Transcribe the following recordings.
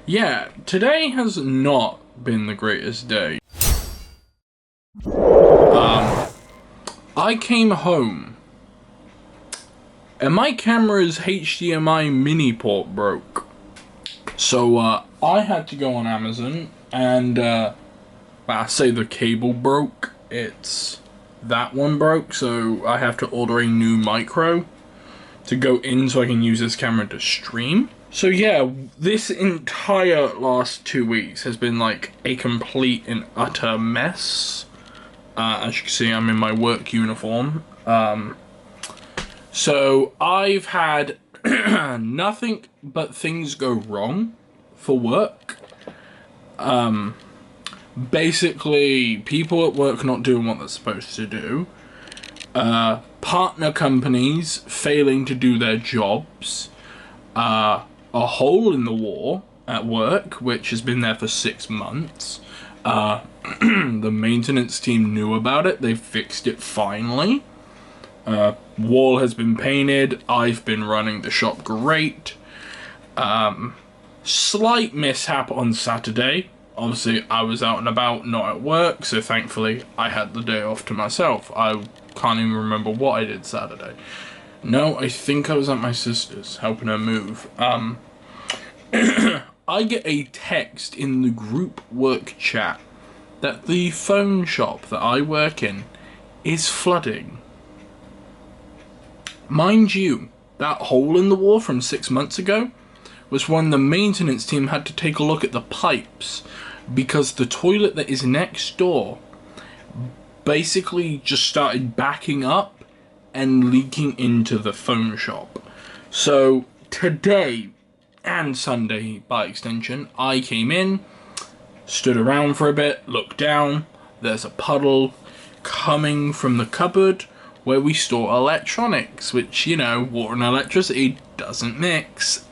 Yeah, today has not been the greatest day. I came home and my camera's HDMI mini port broke. So I had to go on Amazon and I say the cable broke. It's that one broke, so I have to order a new micro to go in so I can use this camera to stream. So yeah, this entire last 2 weeks has been like a complete and utter mess. As you can see, I'm in my work uniform. So I've had nothing but things go wrong for work. Basically, people at work not doing what they're supposed to do. Partner companies failing to do their jobs. A hole in the wall at work, which has been there for 6 months. The maintenance team knew about it. They fixed it finally. Wall has been painted. I've been running the shop great. Slight mishap on Saturday. Obviously, I was out and about, not at work, so thankfully I had the day off to myself. I can't even remember what I did Saturday. No, I think I was at my sister's, helping her move. I get a text in the group work chat that the phone shop that I work in is flooding. Mind you, that hole in the wall from 6 months ago was when the maintenance team had to take a look at the pipes because the toilet that is next door basically just started backing up and leaking into the phone shop. So today, and Sunday by extension, I came in, stood around for a bit, looked down, there's a puddle coming from the cupboard where we store electronics, which, you know, water and electricity doesn't mix.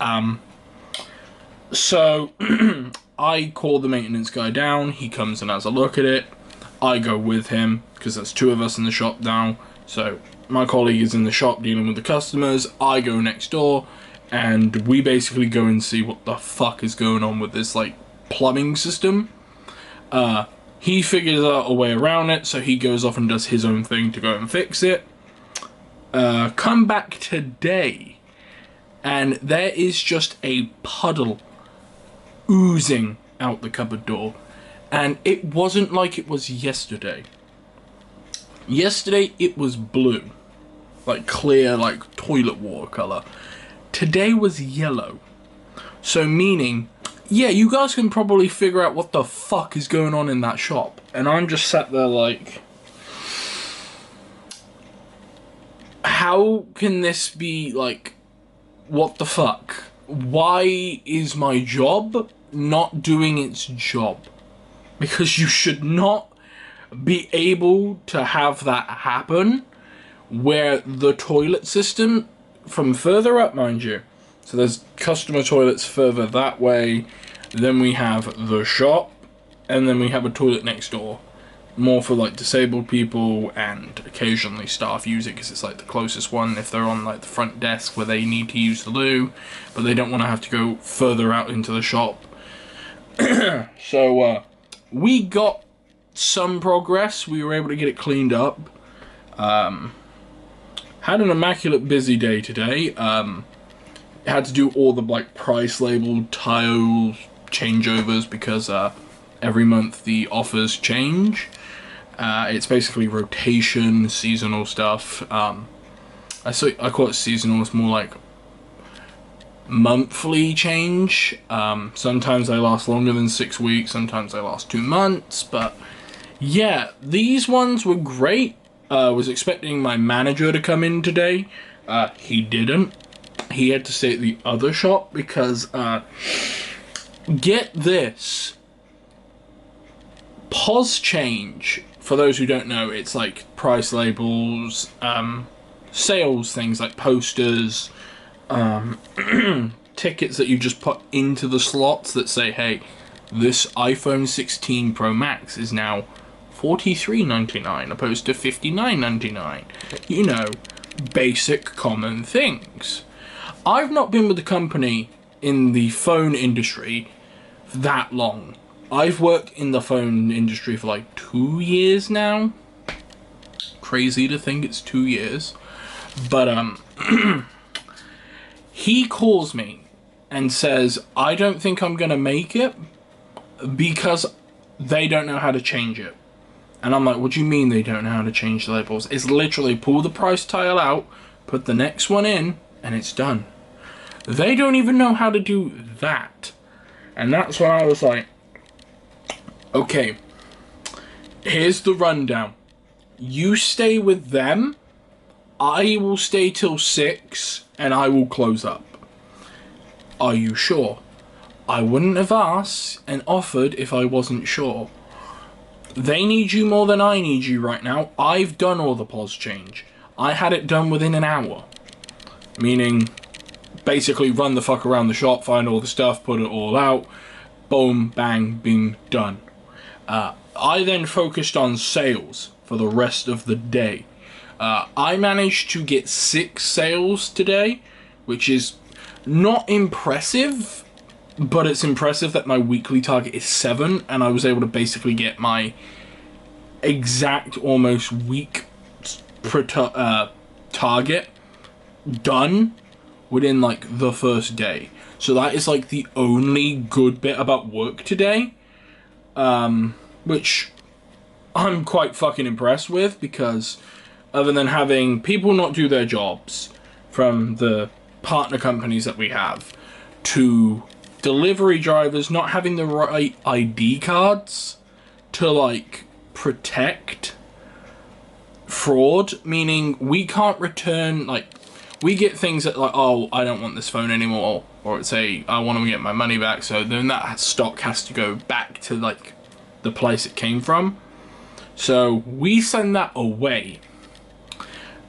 So I call the maintenance guy down, he comes and has a look at it, I go with him, because there's 2 of us in the shop now, so my colleague is in the shop dealing with the customers, I go next door, and we basically go and see what the fuck is going on with this, like, plumbing system. He figures out a way around it, so he goes off and does his own thing to go and fix it. Come back today, and there is just a puddle oozing out the cupboard door. And it wasn't like it was yesterday. Yesterday it was blue. Like clear, like toilet water colour. Today was yellow. So meaning, yeah, you guys can probably figure out what the fuck is going on in that shop. And I'm just sat there like, how can this be like, what the fuck? Why is my job not doing its job? Because you should not be able to have that happen where the toilet system from further up, mind you. So there's customer toilets further that way, then we have the shop, and then we have a toilet next door. More for like disabled people, and occasionally staff use it because it's like the closest one if they're on like the front desk where they need to use the loo, but they don't want to have to go further out into the shop. So we got some progress. We were able to get it cleaned up. Had an immaculate busy day today. Had to do all the like price labeled tile changeovers because every month the offers change. It's basically rotation, seasonal stuff. I call it seasonal. It's more like monthly change. Sometimes they last longer than 6 weeks. Sometimes they last 2 months. But yeah, these ones were great. Was expecting my manager to come in today. He didn't. He had to stay at the other shop because, get this, POS change, for those who don't know, it's like price labels, sales things like posters, tickets that you just put into the slots that say, hey, this iPhone 16 Pro Max is now $43.99 opposed to $59.99. You know, basic common things. I've not been with the company in the phone industry that long. I've worked in the phone industry for like 2 years now. Crazy to think it's 2 years. But he calls me and says, I don't think I'm gonna make it because they don't know how to change it. And I'm like, what do you mean they don't know how to change the labels? It's literally pull the price tile out, put the next one in, and it's done. They don't even know how to do that. And that's when I was like, okay, here's the rundown. You stay with them, I will stay till 6, and I will close up. Are you sure? I wouldn't have asked and offered if I wasn't sure. They need you more than I need you right now. I've done all the POS change. I had it done within an hour. Meaning, basically run the fuck around the shop, find all the stuff, put it all out. Boom, bang, bing, done. I then focused on sales for the rest of the day. I managed to get 6 sales today, which is not impressive. But it's impressive that my weekly target is 7, and I was able to basically get my exact almost week target done within like the first day. So that is like the only good bit about work today, which I'm quite fucking impressed with, because other than having people not do their jobs from the partner companies that we have, to delivery drivers not having the right ID cards to like protect fraud, meaning we can't return, like we get things that like, oh, I don't want this phone anymore, or say I want to get my money back, so then that stock has to go back to like the place it came from. So we send that away,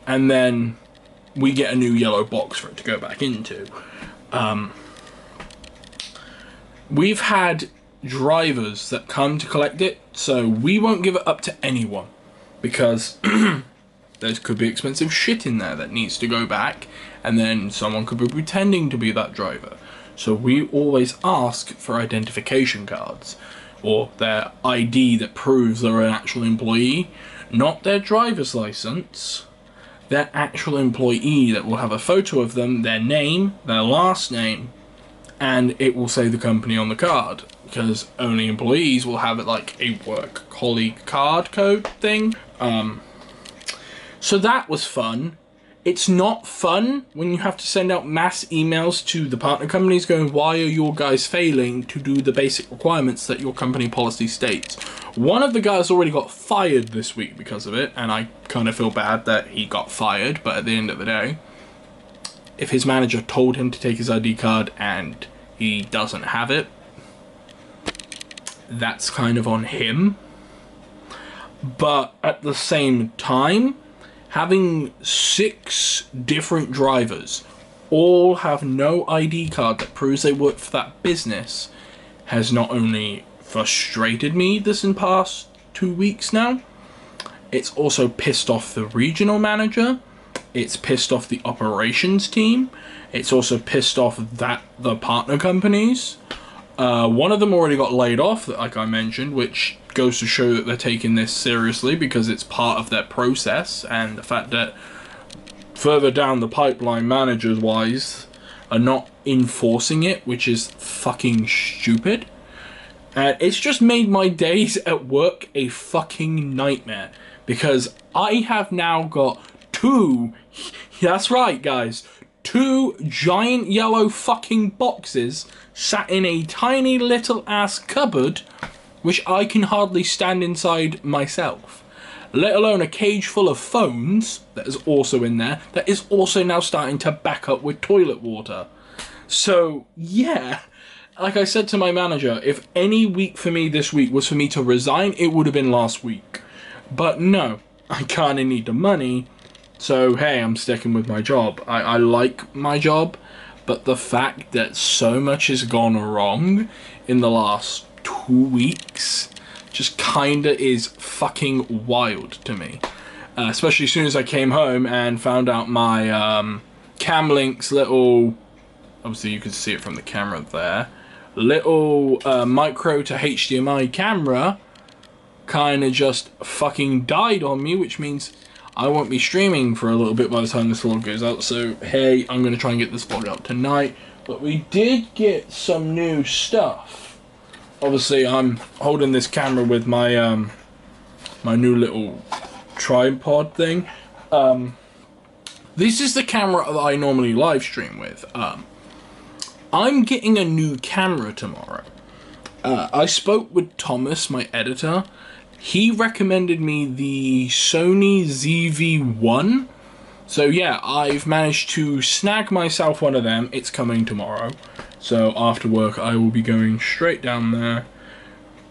and then we get a new yellow box for it to go back into. We've had drivers that come to collect it, so we won't give it up to anyone, because there could be expensive shit in there that needs to go back, and then someone could be pretending to be that driver. So we always ask for identification cards, or their ID that proves they're an actual employee, not their driver's license, their actual employee that will have a photo of them, their name, their last name, and it will say the company on the card, because only employees will have it like a work colleague card code thing. So that was fun. It's not fun when you have to send out mass emails to the partner companies going, why are your guys failing to do the basic requirements that your company policy states? One of the guys already got fired this week because of it, and I kind of feel bad that he got fired, but at the end of the day, if his manager told him to take his ID card and he doesn't have it, that's kind of on him. But at the same time, having 6 different drivers all have no ID card that proves they work for that business has not only frustrated me this in past 2 weeks now, it's also pissed off the regional manager. It's pissed off the operations team. It's also pissed off the partner companies. One of them already got laid off, like I mentioned, which goes to show that they're taking this seriously because it's part of their process, and the fact that further down the pipeline, managers-wise, are not enforcing it, which is fucking stupid. And it's just made my days at work a fucking nightmare, because I have now got 2, that's right guys, 2 giant yellow fucking boxes sat in a tiny little ass cupboard, which I can hardly stand inside myself, let alone a cage full of phones that is also in there, that is also now starting to back up with toilet water. So yeah, like I said to my manager, if any week for me this week was for me to resign, it would have been last week. But no, I kinda need the money, so hey, I'm sticking with my job. I like my job, but the fact that so much has gone wrong in the last 2 weeks just kinda is fucking wild to me. Especially as soon as I came home and found out my Camlink's little, obviously you can see it from the camera there, little micro to HDMI camera kind of just fucking died on me, which means I won't be streaming for a little bit by the time this vlog goes out. So hey, I'm going to try and get this vlog out tonight. But we did get some new stuff. Obviously, I'm holding this camera with my my new little tripod thing. This is the camera that I normally live stream with. I'm getting a new camera tomorrow. I spoke with Thomas, my editor. He recommended me the Sony ZV-1. So yeah, I've managed to snag myself one of them. It's coming tomorrow. So after work, I will be going straight down there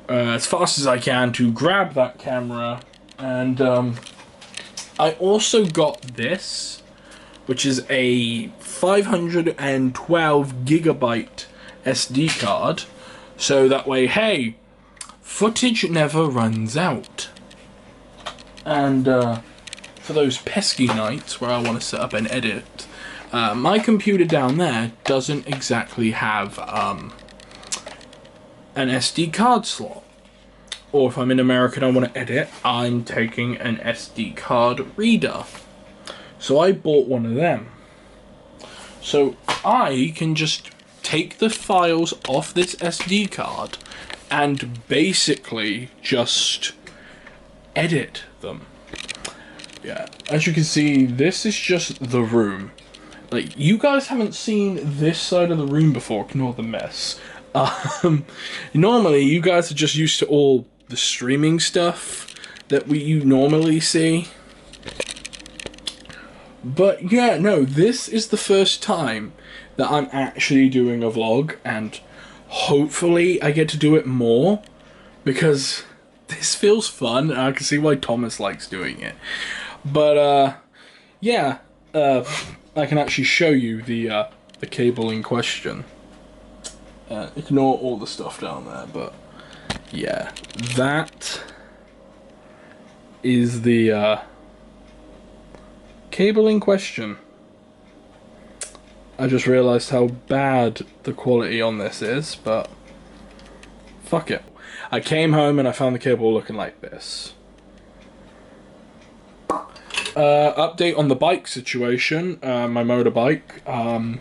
as fast as I can to grab that camera. And I also got this, which is a 512 gigabyte SD card. So that way, hey, footage never runs out. And for those pesky nights where I want to set up and edit, my computer down there doesn't exactly have an SD card slot. Or if I'm in America and I want to edit, I'm taking an SD card reader. So I bought one of them. So I can just take the files off this SD card and basically just edit them. Yeah, as you can see, this is just the room. Like, you guys haven't seen this side of the room before, ignore the mess. Normally, you guys are just used to all the streaming stuff that you normally see. But yeah, no, this is the first time that I'm actually doing a vlog, and hopefully I get to do it more, because this feels fun, and I can see why Thomas likes doing it. But yeah, I can actually show you the cable in question. Ignore all the stuff down there, but yeah, that is the cable in question. I just realised how bad the quality on this is, but fuck it. I came home and I found the cable looking like this. Update on the bike situation, my motorbike.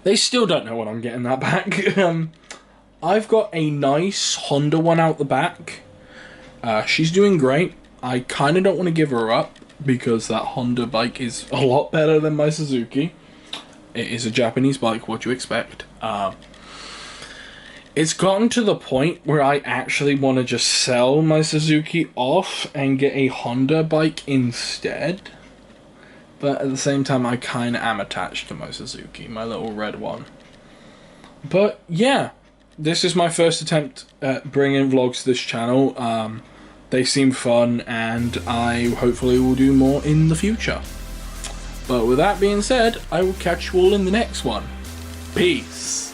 They still don't know when I'm getting that back. I've got a nice Honda one out the back. She's doing great. I kind of don't want to give her up, because that Honda bike is a lot better than my Suzuki. It is a Japanese bike, what do you expect? It's gotten to the point where I actually want to just sell my Suzuki off and get a Honda bike instead. But at the same time, I kind of am attached to my Suzuki, my little red one. But yeah, this is my first attempt at bringing vlogs to this channel. They seem fun, and I hopefully will do more in the future. But with that being said, I will catch you all in the next one. Peace.